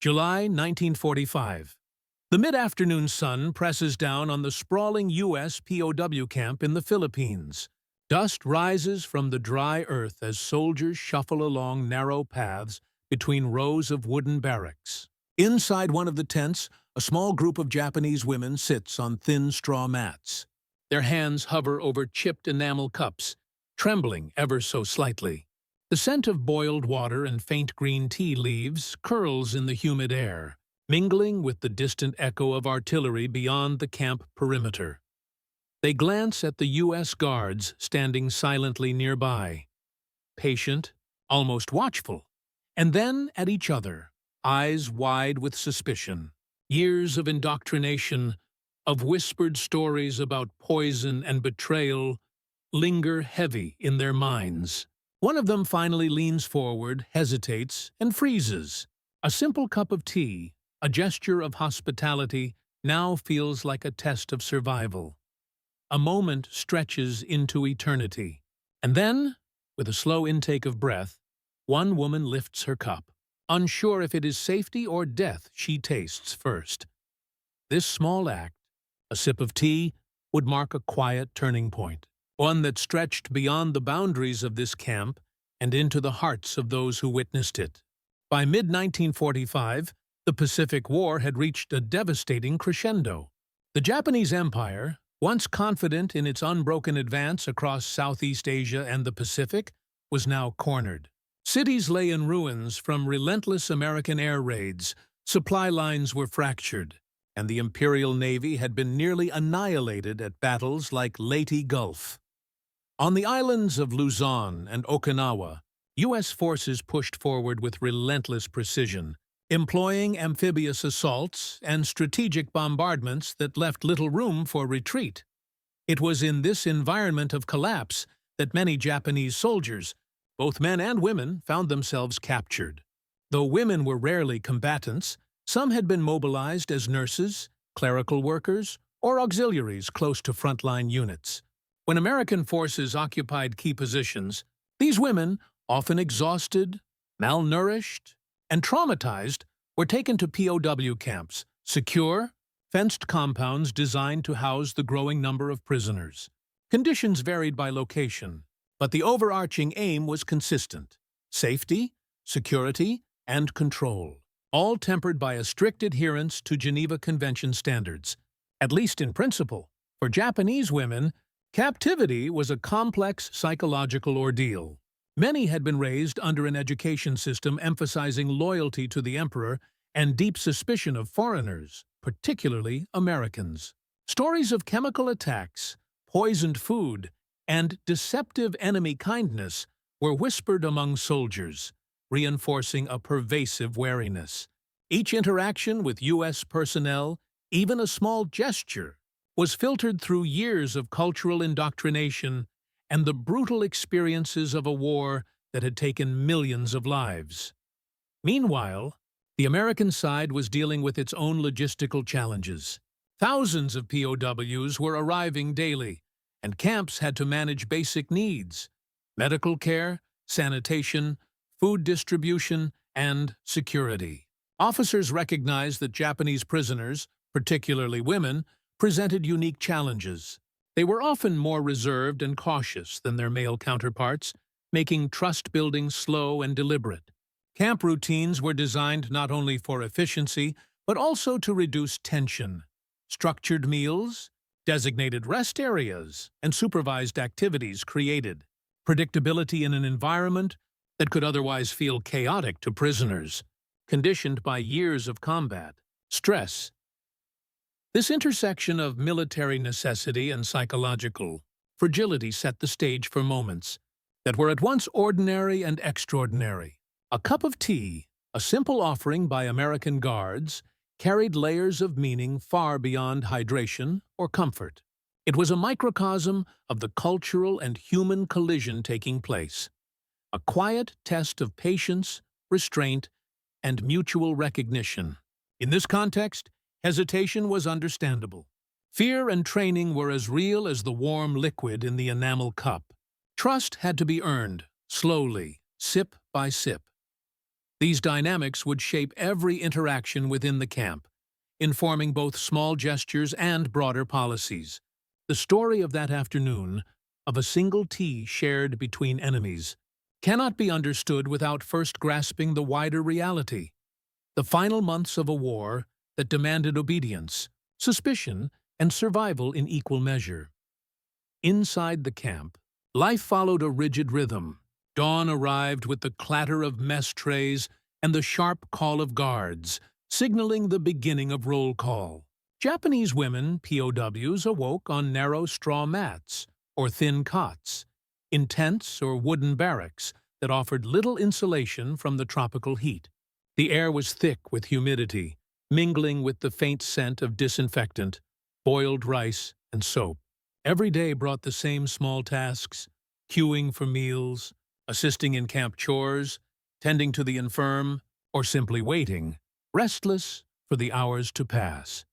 July 1945. The mid-afternoon sun presses down on the sprawling U.S. POW camp in the Philippines. Dust rises from the dry earth as soldiers shuffle along narrow paths between rows of wooden barracks. Inside one of the tents, a small group of Japanese women sits on thin straw mats. Their hands hover over chipped enamel cups, trembling ever so slightly. The scent of boiled water and faint green tea leaves curls in the humid air, mingling with the distant echo of artillery beyond the camp perimeter. They glance at the U.S. guards standing silently nearby, patient, almost watchful, and then at each other, eyes wide with suspicion. Years of indoctrination, of whispered stories about poison and betrayal, linger heavy in their minds. One of them finally leans forward, hesitates, and freezes. A simple cup of tea, a gesture of hospitality, now feels like a test of survival. A moment stretches into eternity. And then, with a slow intake of breath, one woman lifts her cup. Unsure if it is safety or death she tastes first. This small act, a sip of tea, would mark a quiet turning point, one that stretched beyond the boundaries of this camp and into the hearts of those who witnessed it. By mid-1945, the Pacific War had reached a devastating crescendo. The Japanese Empire, once confident in its unbroken advance across Southeast Asia and the Pacific, was now cornered. Cities lay in ruins from relentless American air raids, supply lines were fractured, and the Imperial Navy had been nearly annihilated at battles like Leyte Gulf. On the islands of Luzon and Okinawa, U.S. forces pushed forward with relentless precision, employing amphibious assaults and strategic bombardments that left little room for retreat. It was in this environment of collapse that many Japanese soldiers, both men and women, found themselves captured. Though women were rarely combatants, some had been mobilized as nurses, clerical workers, or auxiliaries close to frontline units. When American forces occupied key positions, these women, often exhausted, malnourished, and traumatized, were taken to POW camps, secure, fenced compounds designed to house the growing number of prisoners. Conditions varied by location, but the overarching aim was consistent: safety, security, and control, all tempered by a strict adherence to Geneva Convention standards. At least in principle, for Japanese women, captivity was a complex psychological ordeal. Many had been raised under an education system emphasizing loyalty to the emperor and deep suspicion of foreigners, particularly Americans. Stories of chemical attacks, poisoned food, and deceptive enemy kindness were whispered among soldiers, reinforcing a pervasive wariness. Each interaction with U.S. personnel, even a small gesture, was filtered through years of cultural indoctrination and the brutal experiences of a war that had taken millions of lives. Meanwhile, the American side was dealing with its own logistical challenges. Thousands of POWs were arriving daily, and camps had to manage basic needs: medical care, sanitation, food distribution, and security. Officers recognized that Japanese prisoners, particularly women, presented unique challenges. They were often more reserved and cautious than their male counterparts, making trust-building slow and deliberate. Camp routines were designed not only for efficiency, but also to reduce tension. Structured meals, designated rest areas, and supervised activities created predictability in an environment that could otherwise feel chaotic to prisoners, conditioned by years of combat, stress. This intersection of military necessity and psychological fragility set the stage for moments that were at once ordinary and extraordinary. A cup of tea, a simple offering by American guards, carried layers of meaning far beyond hydration or comfort. It was a microcosm of the cultural and human collision taking place, a quiet test of patience, restraint, and mutual recognition. In this context, hesitation was understandable. Fear and training were as real as the warm liquid in the enamel cup. Trust had to be earned, slowly, sip by sip. These dynamics would shape every interaction within the camp, informing both small gestures and broader policies. The story of that afternoon, of a single tea shared between enemies, cannot be understood without first grasping the wider reality. The final months of a war that demanded obedience, suspicion, and survival in equal measure. Inside the camp, life followed a rigid rhythm. Dawn arrived with the clatter of mess trays and the sharp call of guards, signaling the beginning of roll call. Japanese women, POWs, awoke on narrow straw mats or thin cots, in tents or wooden barracks that offered little insulation from the tropical heat. The air was thick with humidity, mingling with the faint scent of disinfectant, boiled rice, and soap. Every day brought the same small tasks: queuing for meals, assisting in camp chores, tending to the infirm, or simply waiting, restless, for the hours to pass.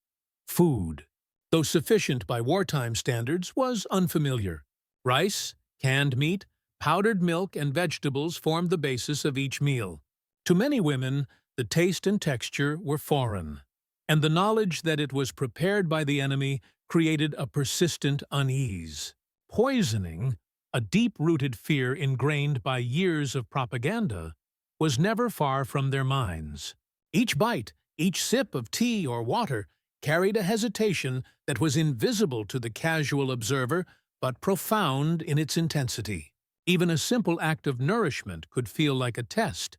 Food, though sufficient by wartime standards, was unfamiliar. Rice, canned meat, powdered milk, and vegetables formed the basis of each meal. To many women, the taste and texture were foreign, and the knowledge that it was prepared by the enemy created a persistent unease. Poisoning, a deep-rooted fear ingrained by years of propaganda, was never far from their minds. Each bite, each sip of tea or water carried a hesitation that was invisible to the casual observer but profound in its intensity. Even a simple act of nourishment could feel like a test,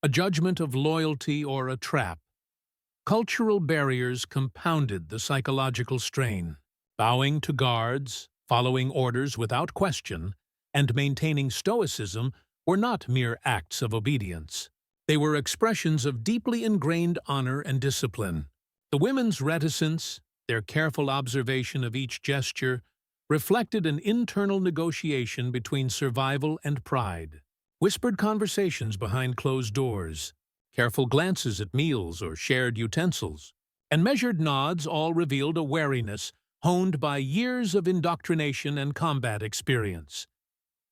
a judgment of loyalty or a trap. Cultural barriers compounded the psychological strain. Bowing to guards, following orders without question, and maintaining stoicism were not mere acts of obedience. They were expressions of deeply ingrained honor and discipline. The women's reticence, their careful observation of each gesture, reflected an internal negotiation between survival and pride. Whispered conversations behind closed doors, careful glances at meals or shared utensils, and measured nods all revealed a wariness honed by years of indoctrination and combat experience.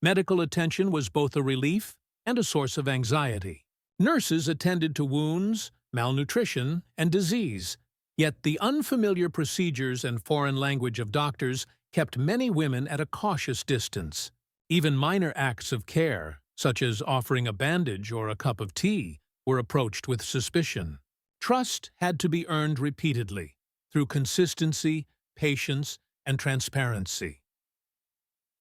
Medical attention was both a relief and a source of anxiety. Nurses attended to wounds, malnutrition, and disease, yet the unfamiliar procedures and foreign language of doctors kept many women at a cautious distance. Even minor acts of care, such as offering a bandage or a cup of tea, were approached with suspicion. Trust had to be earned repeatedly, through consistency, patience, and transparency.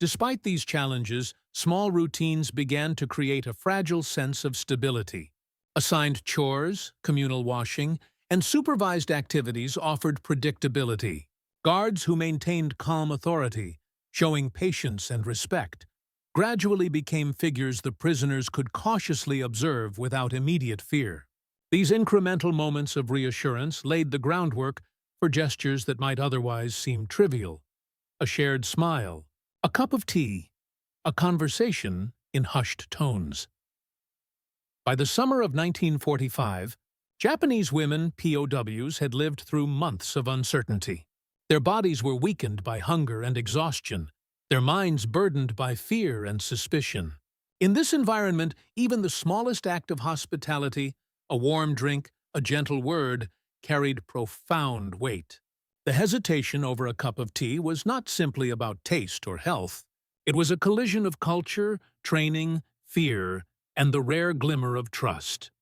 Despite these challenges, small routines began to create a fragile sense of stability. Assigned chores, communal washing, and supervised activities offered predictability. Guards who maintained calm authority, showing patience and respect, gradually became figures the prisoners could cautiously observe without immediate fear. These incremental moments of reassurance laid the groundwork for gestures that might otherwise seem trivial: a shared smile, a cup of tea, a conversation in hushed tones. By the summer of 1945, Japanese women, POWs, had lived through months of uncertainty. Their bodies were weakened by hunger and exhaustion, their minds burdened by fear and suspicion. In this environment, even the smallest act of hospitality, a warm drink, a gentle word, carried profound weight. The hesitation over a cup of tea was not simply about taste or health. It was a collision of culture, training, fear, and the rare glimmer of trust.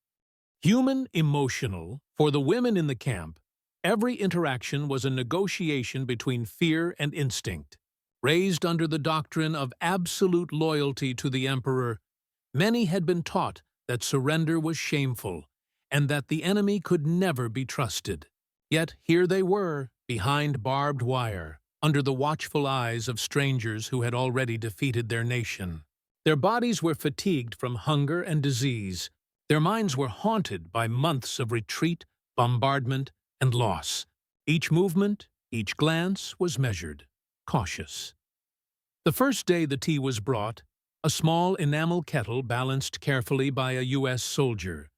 Human, emotional, for the women in the camp, every interaction was a negotiation between fear and instinct. Raised under the doctrine of absolute loyalty to the emperor, many had been taught that surrender was shameful and that the enemy could never be trusted. Yet here they were, behind barbed wire, under the watchful eyes of strangers who had already defeated their nation. Their bodies were fatigued from hunger and disease. Their minds were haunted by months of retreat, bombardment, and loss. Each movement, each glance was measured, cautious. The first day the tea was brought, a small enamel kettle balanced carefully by a U.S. soldier.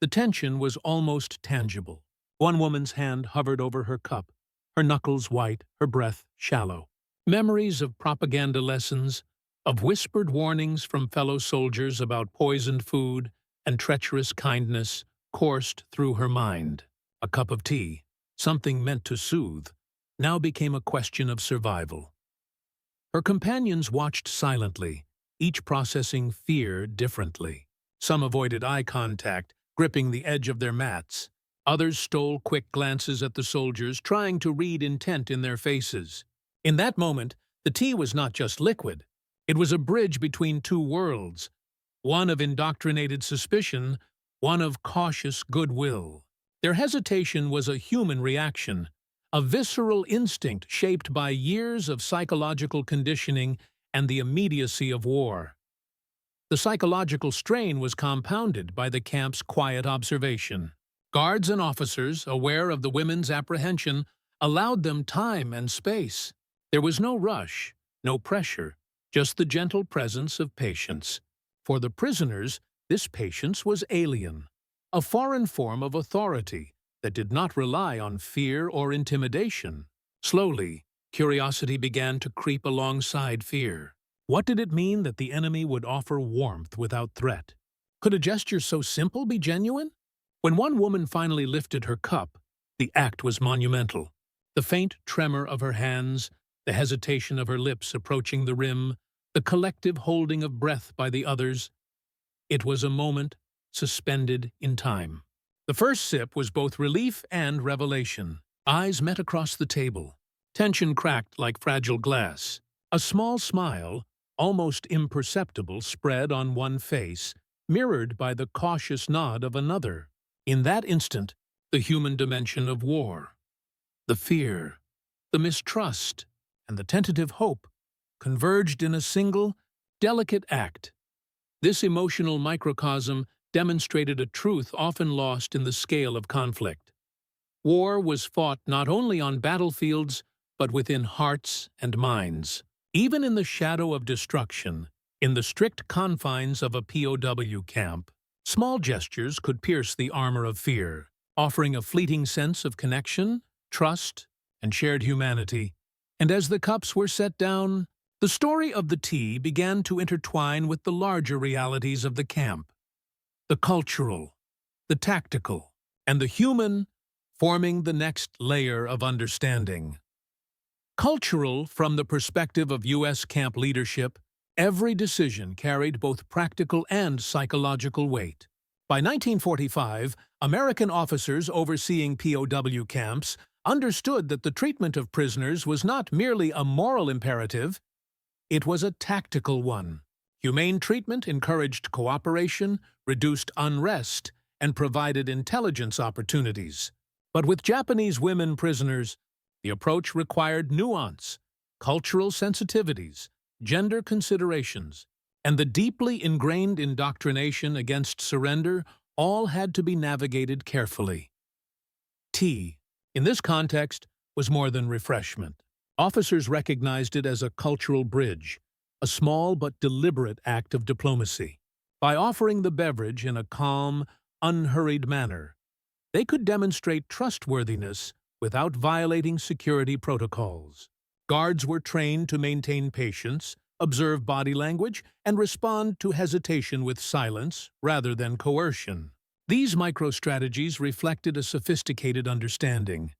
The tension was almost tangible. One woman's hand hovered over her cup, her knuckles white, her breath shallow. Memories of propaganda lessons, of whispered warnings from fellow soldiers about poisoned food, and treacherous kindness coursed through her mind. A cup of tea, something meant to soothe, now became a question of survival. Her companions watched silently, each processing fear differently. Some avoided eye contact, gripping the edge of their mats. Others stole quick glances at the soldiers, trying to read intent in their faces. In that moment, the tea was not just liquid. It was a bridge between two worlds, one of indoctrinated suspicion, one of cautious goodwill. Their hesitation was a human reaction, a visceral instinct shaped by years of psychological conditioning and the immediacy of war. The psychological strain was compounded by the camp's quiet observation. Guards and officers, aware of the women's apprehension, allowed them time and space. There was no rush, no pressure, just the gentle presence of patience. For the prisoners, this patience was alien, a foreign form of authority that did not rely on fear or intimidation. Slowly, curiosity began to creep alongside fear. What did it mean that the enemy would offer warmth without threat? Could a gesture so simple be genuine? When one woman finally lifted her cup, the act was monumental. The faint tremor of her hands, the hesitation of her lips approaching the rim, the collective holding of breath by the others. It was a moment suspended in time. The first sip was both relief and revelation. Eyes met across the table. Tension cracked like fragile glass. A small smile, almost imperceptible, spread on one face, mirrored by the cautious nod of another. In that instant, the human dimension of war, the fear, the mistrust, and the tentative hope converged in a single, delicate act. This emotional microcosm demonstrated a truth often lost in the scale of conflict. War was fought not only on battlefields, but within hearts and minds. Even in the shadow of destruction, in the strict confines of a POW camp, small gestures could pierce the armor of fear, offering a fleeting sense of connection, trust, and shared humanity. And as the cups were set down, the story of the tea began to intertwine with the larger realities of the camp. The cultural, the tactical, and the human, forming the next layer of understanding. Cultural, from the perspective of U.S. camp leadership, every decision carried both practical and psychological weight. By 1945, American officers overseeing POW camps understood that the treatment of prisoners was not merely a moral imperative, it was a tactical one. Humane treatment encouraged cooperation, reduced unrest, and provided intelligence opportunities. But with Japanese women prisoners, the approach required nuance, cultural sensitivities, gender considerations, and the deeply ingrained indoctrination against surrender all had to be navigated carefully. Tea, in this context, was more than refreshment. Officers recognized it as a cultural bridge, a small but deliberate act of diplomacy. By offering the beverage in a calm, unhurried manner, they could demonstrate trustworthiness without violating security protocols. Guards were trained to maintain patience, observe body language, and respond to hesitation with silence rather than coercion. These micro-strategies reflected a sophisticated understanding.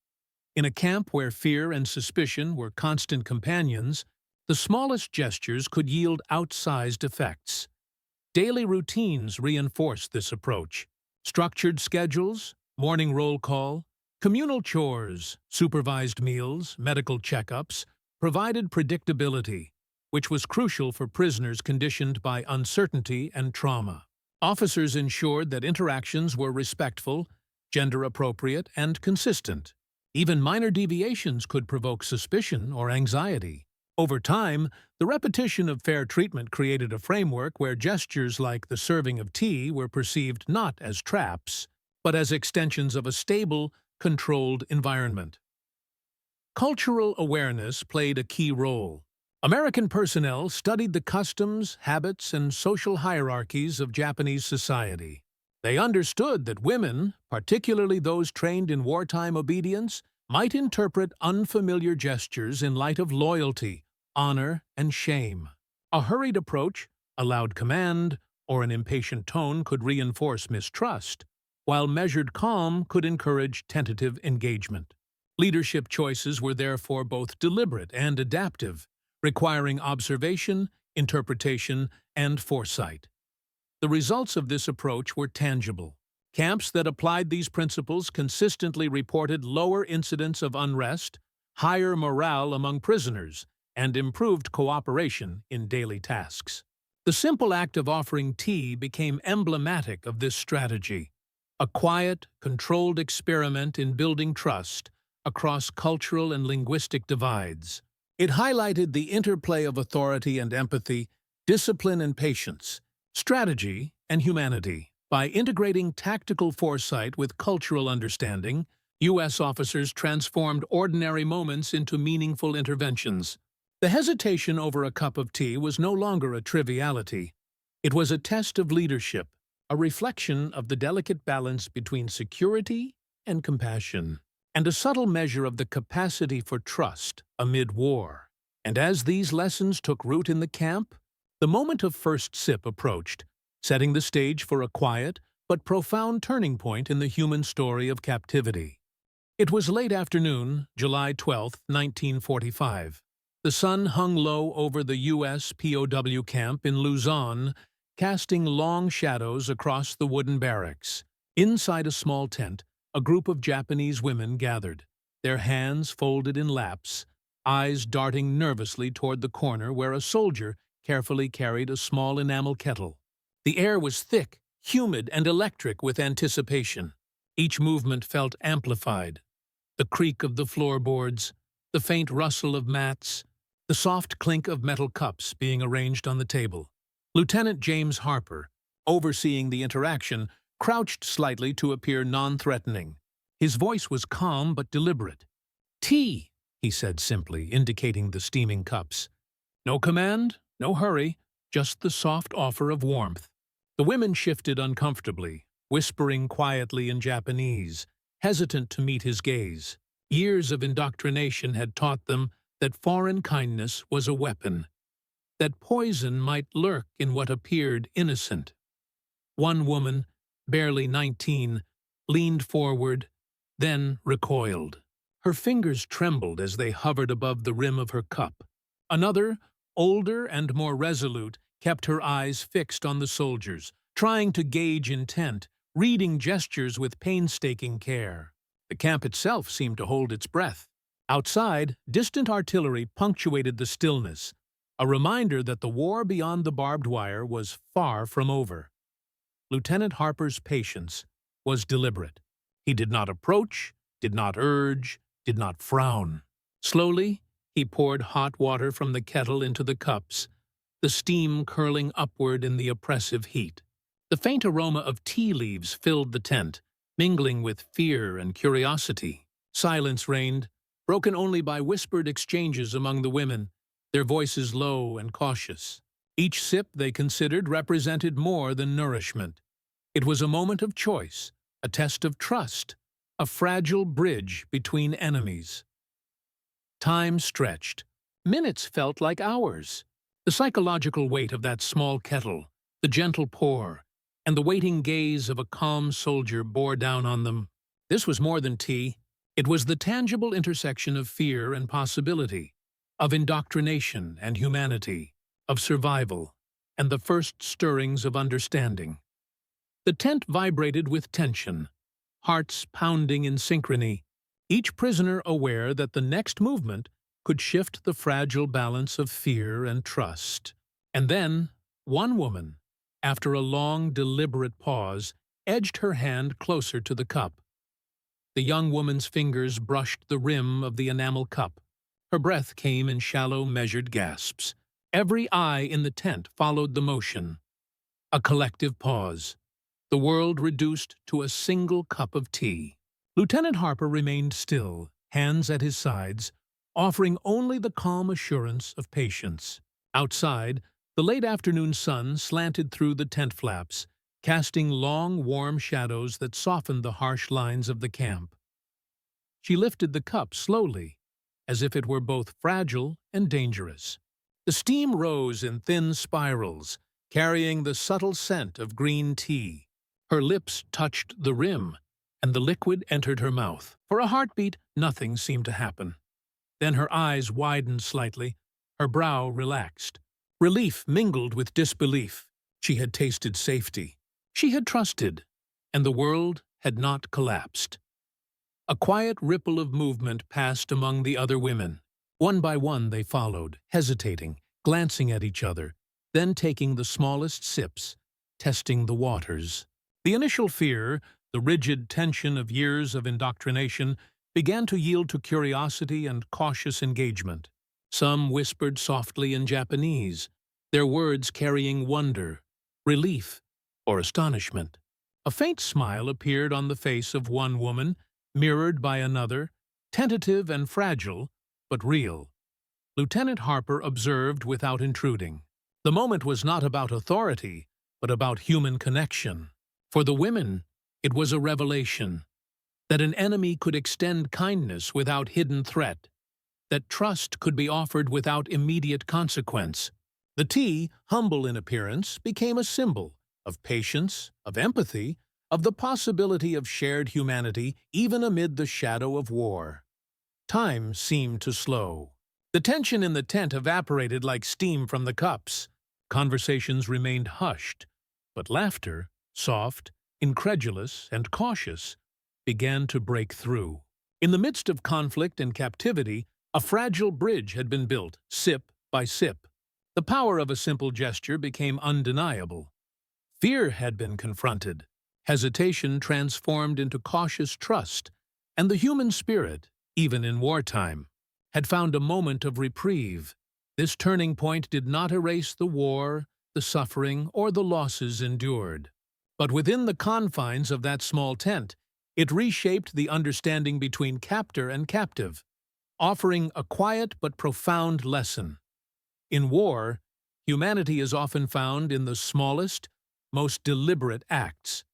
In a camp where fear and suspicion were constant companions, the smallest gestures could yield outsized effects. Daily routines reinforced this approach. Structured schedules, morning roll call, communal chores, supervised meals, medical checkups provided predictability, which was crucial for prisoners conditioned by uncertainty and trauma. Officers ensured that interactions were respectful, gender-appropriate, and consistent. Even minor deviations could provoke suspicion or anxiety. Over time, the repetition of fair treatment created a framework where gestures like the serving of tea were perceived not as traps, but as extensions of a stable, controlled environment. Cultural awareness played a key role. American personnel studied the customs, habits, and social hierarchies of Japanese society. They understood that women, particularly those trained in wartime obedience, might interpret unfamiliar gestures in light of loyalty, honor, and shame. A hurried approach, a loud command, or an impatient tone could reinforce mistrust, while measured calm could encourage tentative engagement. Leadership choices were therefore both deliberate and adaptive, requiring observation, interpretation, and foresight. The results of this approach were tangible. Camps that applied these principles consistently reported lower incidents of unrest, higher morale among prisoners, and improved cooperation in daily tasks. The simple act of offering tea became emblematic of this strategy, a quiet, controlled experiment in building trust across cultural and linguistic divides. It highlighted the interplay of authority and empathy, discipline and patience, strategy and humanity. By integrating tactical foresight with cultural understanding, U.S. officers transformed ordinary moments into meaningful interventions. The hesitation over a cup of tea was no longer a triviality. It was a test of leadership, a reflection of the delicate balance between security and compassion, and a subtle measure of the capacity for trust amid war. And as these lessons took root in the camp, the moment of first sip approached, setting the stage for a quiet but profound turning point in the human story of captivity. It was late afternoon, July 12, 1945. The sun hung low over the U.S. POW camp in Luzon, casting long shadows across the wooden barracks. Inside a small tent, a group of Japanese women gathered, their hands folded in laps, eyes darting nervously toward the corner where a soldier carefully carried a small enamel kettle. The air was thick, humid, and electric with anticipation. Each movement felt amplified. The creak of the floorboards, the faint rustle of mats, the soft clink of metal cups being arranged on the table. Lieutenant James Harper, overseeing the interaction, crouched slightly to appear non-threatening. His voice was calm but deliberate. "Tea," he said simply, indicating the steaming cups. No command, no hurry, just the soft offer of warmth. The women shifted uncomfortably, whispering quietly in Japanese, hesitant to meet his gaze. Years of indoctrination had taught them that foreign kindness was a weapon, that poison might lurk in what appeared innocent. One woman, barely 19, leaned forward, then recoiled. Her fingers trembled as they hovered above the rim of her cup. Another, older and more resolute, kept her eyes fixed on the soldiers, trying to gauge intent, reading gestures with painstaking care. The camp itself seemed to hold its breath. Outside, distant artillery punctuated the stillness, a reminder that the war beyond the barbed wire was far from over. Lieutenant Harper's patience was deliberate. He did not approach, did not urge, did not frown. Slowly, he poured hot water from the kettle into the cups, the steam curling upward in the oppressive heat. The faint aroma of tea leaves filled the tent, mingling with fear and curiosity. Silence reigned, broken only by whispered exchanges among the women, their voices low and cautious. Each sip, they considered, represented more than nourishment. It was a moment of choice, a test of trust, a fragile bridge between enemies. Time stretched. Minutes felt like hours. The psychological weight of that small kettle, the gentle pour, and the waiting gaze of a calm soldier bore down on them. This was more than tea. It was the tangible intersection of fear and possibility, of indoctrination and humanity, of survival, and the first stirrings of understanding. The tent vibrated with tension, hearts pounding in synchrony, each prisoner aware that the next movement could shift the fragile balance of fear and trust. And then, one woman, after a long, deliberate pause, edged her hand closer to the cup. The young woman's fingers brushed the rim of the enamel cup. Her breath came in shallow, measured gasps. Every eye in the tent followed the motion. A collective pause. The world reduced to a single cup of tea. Lieutenant Harper remained still, hands at his sides, offering only the calm assurance of patience. Outside, the late afternoon sun slanted through the tent flaps, casting long, warm shadows that softened the harsh lines of the camp. She lifted the cup slowly, as if it were both fragile and dangerous. The steam rose in thin spirals, carrying the subtle scent of green tea. Her lips touched the rim, and the liquid entered her mouth. For a heartbeat, nothing seemed to happen. Then her eyes widened slightly, her brow relaxed. Relief mingled with disbelief. She had tasted safety. She had trusted, and the world had not collapsed. A quiet ripple of movement passed among the other women. One by one they followed, hesitating, glancing at each other, then taking the smallest sips, testing the waters. The initial fear, the rigid tension of years of indoctrination, began to yield to curiosity and cautious engagement. Some whispered softly in Japanese, their words carrying wonder, relief, or astonishment. A faint smile appeared on the face of one woman, mirrored by another, tentative and fragile, but real. Lieutenant Harper observed without intruding. The moment was not about authority, but about human connection. For the women, it was a revelation that an enemy could extend kindness without hidden threat, that trust could be offered without immediate consequence. The tea, humble in appearance, became a symbol of patience, of empathy, of the possibility of shared humanity even amid the shadow of war. Time seemed to slow. The tension in the tent evaporated like steam from the cups. Conversations remained hushed, but laughter, soft, incredulous, and cautious, began to break through. In the midst of conflict and captivity, a fragile bridge had been built, sip by sip. The power of a simple gesture became undeniable. Fear had been confronted, hesitation transformed into cautious trust, and the human spirit, even in wartime, had found a moment of reprieve. This turning point did not erase the war, the suffering, or the losses endured. But within the confines of that small tent, it reshaped the understanding between captor and captive, offering a quiet but profound lesson. In war, humanity is often found in the smallest, most deliberate acts.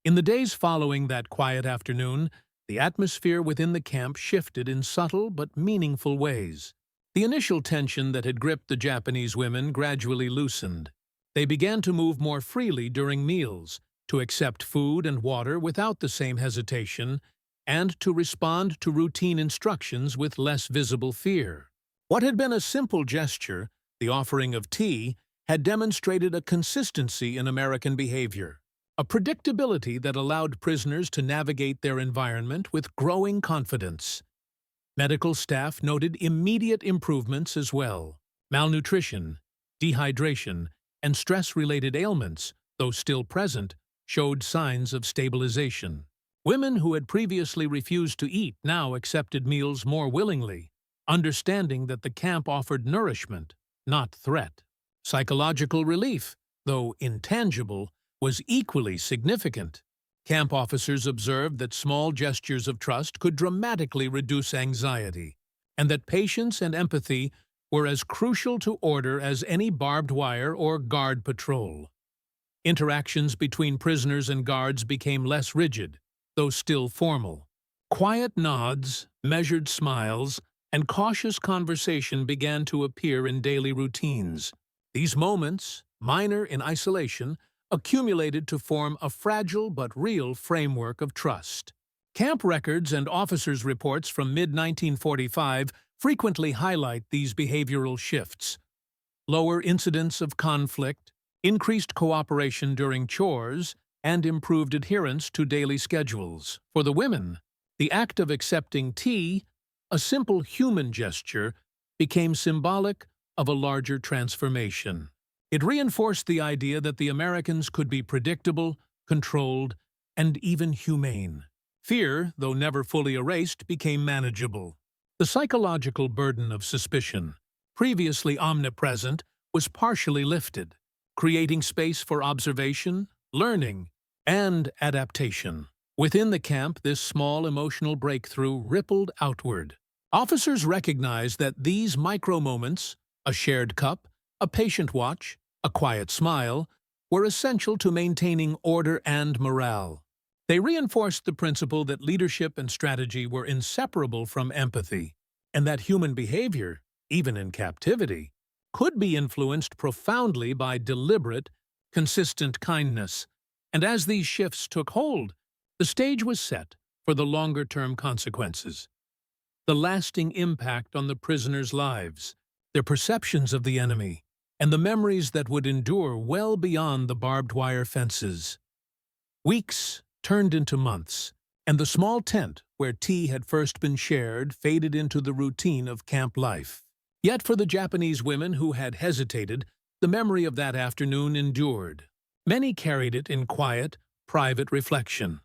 In the days following that quiet afternoon, the atmosphere within the camp shifted in subtle but meaningful ways. The initial tension that had gripped the Japanese women gradually loosened. They began to move more freely during meals, to accept food and water without the same hesitation, and to respond to routine instructions with less visible fear. What had been a simple gesture, the offering of tea, had demonstrated a consistency in American behavior, a predictability that allowed prisoners to navigate their environment with growing confidence. Medical staff noted immediate improvements as well. Malnutrition, dehydration, and stress-related ailments, though still present, showed signs of stabilization. Women who had previously refused to eat now accepted meals more willingly, understanding that the camp offered nourishment, not threat. Psychological relief, though intangible, was equally significant. Camp officers observed that small gestures of trust could dramatically reduce anxiety, and that patience and empathy were as crucial to order as any barbed wire or guard patrol. Interactions between prisoners and guards became less rigid, though still formal. Quiet nods, measured smiles, and cautious conversation began to appear in daily routines. These moments, minor in isolation, accumulated to form a fragile but real framework of trust. Camp records and officers' reports from mid-1945 frequently highlight these behavioral shifts. Lower incidents of conflict, increased cooperation during chores, and improved adherence to daily schedules. For the women, the act of accepting tea, a simple human gesture, became symbolic of a larger transformation. It reinforced the idea that the Americans could be predictable, controlled, and even humane. Fear, though never fully erased, became manageable. The psychological burden of suspicion, previously omnipresent, was partially lifted, creating space for observation, learning, and adaptation. Within the camp, this small emotional breakthrough rippled outward. Officers recognized that these micro-moments, a shared cup, a patient watch, a quiet smile, were essential to maintaining order and morale. They reinforced the principle that leadership and strategy were inseparable from empathy, and that human behavior, even in captivity, could be influenced profoundly by deliberate, consistent kindness. And as these shifts took hold, the stage was set for the longer-term consequences. The lasting impact on the prisoners' lives, their perceptions of the enemy, and the memories that would endure well beyond the barbed wire fences. Weeks turned into months, and the small tent where tea had first been shared faded into the routine of camp life. Yet for the Japanese women who had hesitated, the memory of that afternoon endured. Many carried it in quiet, private reflection,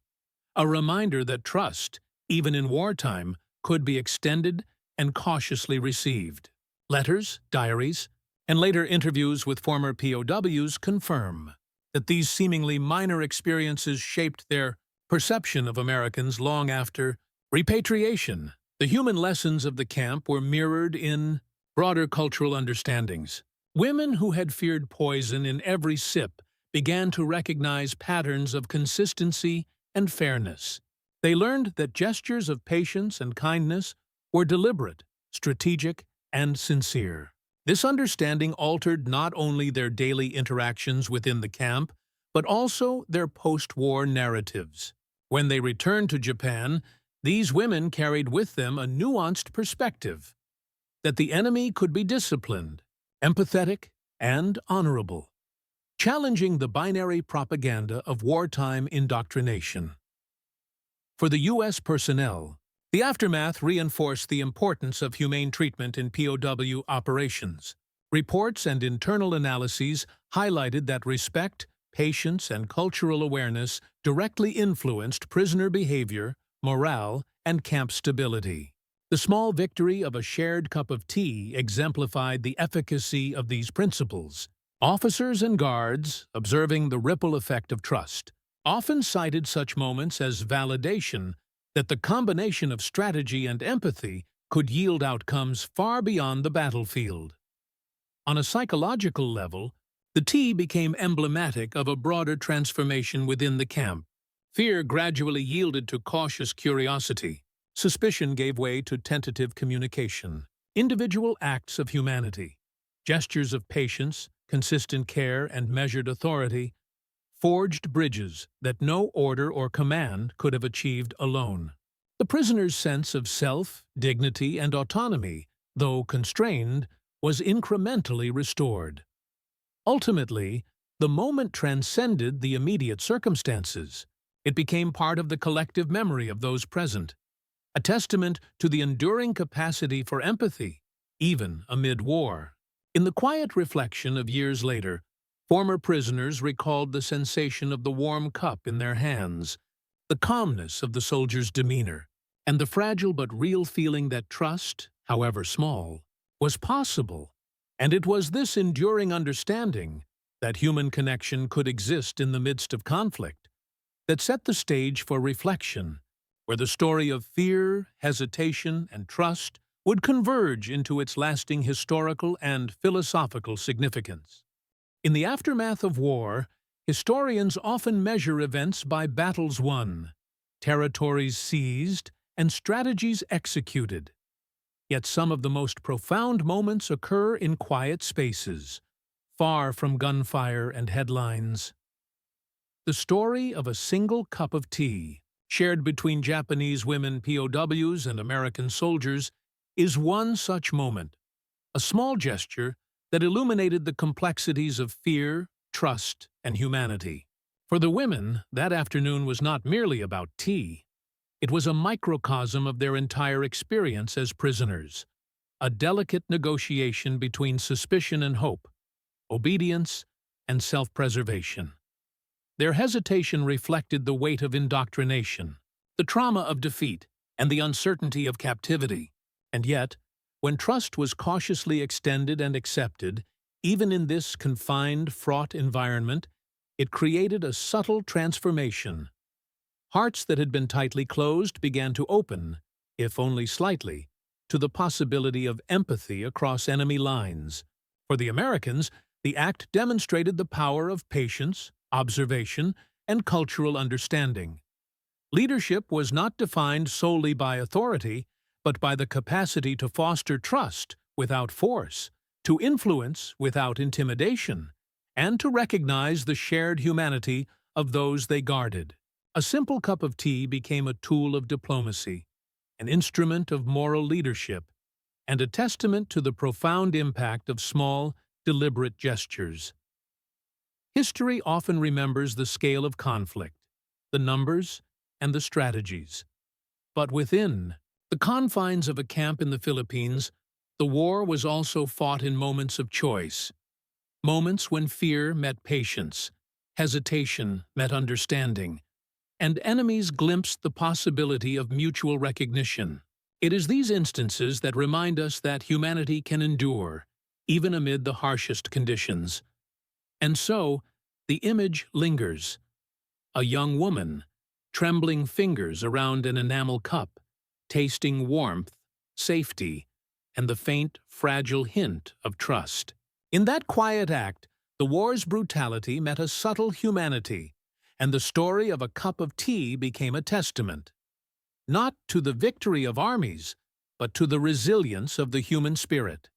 a reminder that trust, even in wartime, could be extended and cautiously received. Letters, diaries, and later interviews with former POWs confirm that these seemingly minor experiences shaped their perception of Americans long after repatriation. The human lessons of the camp were mirrored in broader cultural understandings. Women who had feared poison in every sip began to recognize patterns of consistency and fairness. They learned that gestures of patience and kindness were deliberate, strategic, and sincere. This understanding altered not only their daily interactions within the camp, but also their post-war narratives. When they returned to Japan, these women carried with them a nuanced perspective that the enemy could be disciplined, empathetic, and honorable, challenging the binary propaganda of wartime indoctrination. For the U.S. personnel, the aftermath reinforced the importance of humane treatment in POW operations. Reports and internal analyses highlighted that respect, patience, and cultural awareness directly influenced prisoner behavior, morale, and camp stability. The small victory of a shared cup of tea exemplified the efficacy of these principles. Officers and guards, observing the ripple effect of trust, often cited such moments as validation that the combination of strategy and empathy could yield outcomes far beyond the battlefield. On a psychological level, the tea became emblematic of a broader transformation within the camp. Fear gradually yielded to cautious curiosity. Suspicion gave way to tentative communication. Individual acts of humanity, gestures of patience, consistent care, and measured authority forged bridges that no order or command could have achieved alone. The prisoner's sense of self, dignity, and autonomy, though constrained, was incrementally restored. Ultimately, the moment transcended the immediate circumstances. It became part of the collective memory of those present, a testament to the enduring capacity for empathy, even amid war. In the quiet reflection of years later, former prisoners recalled the sensation of the warm cup in their hands, the calmness of the soldier's demeanor, and the fragile but real feeling that trust, however small, was possible. And it was this enduring understanding that human connection could exist in the midst of conflict that set the stage for reflection, where the story of fear, hesitation, and trust would converge into its lasting historical and philosophical significance. In the aftermath of war, historians often measure events by battles won, territories seized, and strategies executed. Yet some of the most profound moments occur in quiet spaces, far from gunfire and headlines. The story of a single cup of tea, shared between Japanese women POWs and American soldiers, is one such moment, a small gesture that illuminated the complexities of fear, trust, and humanity. For the women, that afternoon was not merely about tea. It was a microcosm of their entire experience as prisoners, a delicate negotiation between suspicion and hope, obedience and self-preservation. Their hesitation reflected the weight of indoctrination, the trauma of defeat, and the uncertainty of captivity. And yet, when trust was cautiously extended and accepted, even in this confined, fraught environment, it created a subtle transformation. Hearts that had been tightly closed began to open, if only slightly, to the possibility of empathy across enemy lines. For the Americans, the act demonstrated the power of patience, observation, and cultural understanding. Leadership was not defined solely by authority, but by the capacity to foster trust without force, to influence without intimidation, and to recognize the shared humanity of those they guarded. A simple cup of tea became a tool of diplomacy, an instrument of moral leadership, and a testament to the profound impact of small, deliberate gestures. History often remembers the scale of conflict, the numbers, and the strategies. But within the confines of a camp in the Philippines, the war was also fought in moments of choice, moments when fear met patience, hesitation met understanding, and enemies glimpsed the possibility of mutual recognition. It is these instances that remind us that humanity can endure, even amid the harshest conditions. And so, the image lingers. A young woman, trembling fingers around an enamel cup, tasting warmth, safety, and the faint, fragile hint of trust. In that quiet act, the war's brutality met a subtle humanity, and the story of a cup of tea became a testament, not to the victory of armies, but to the resilience of the human spirit.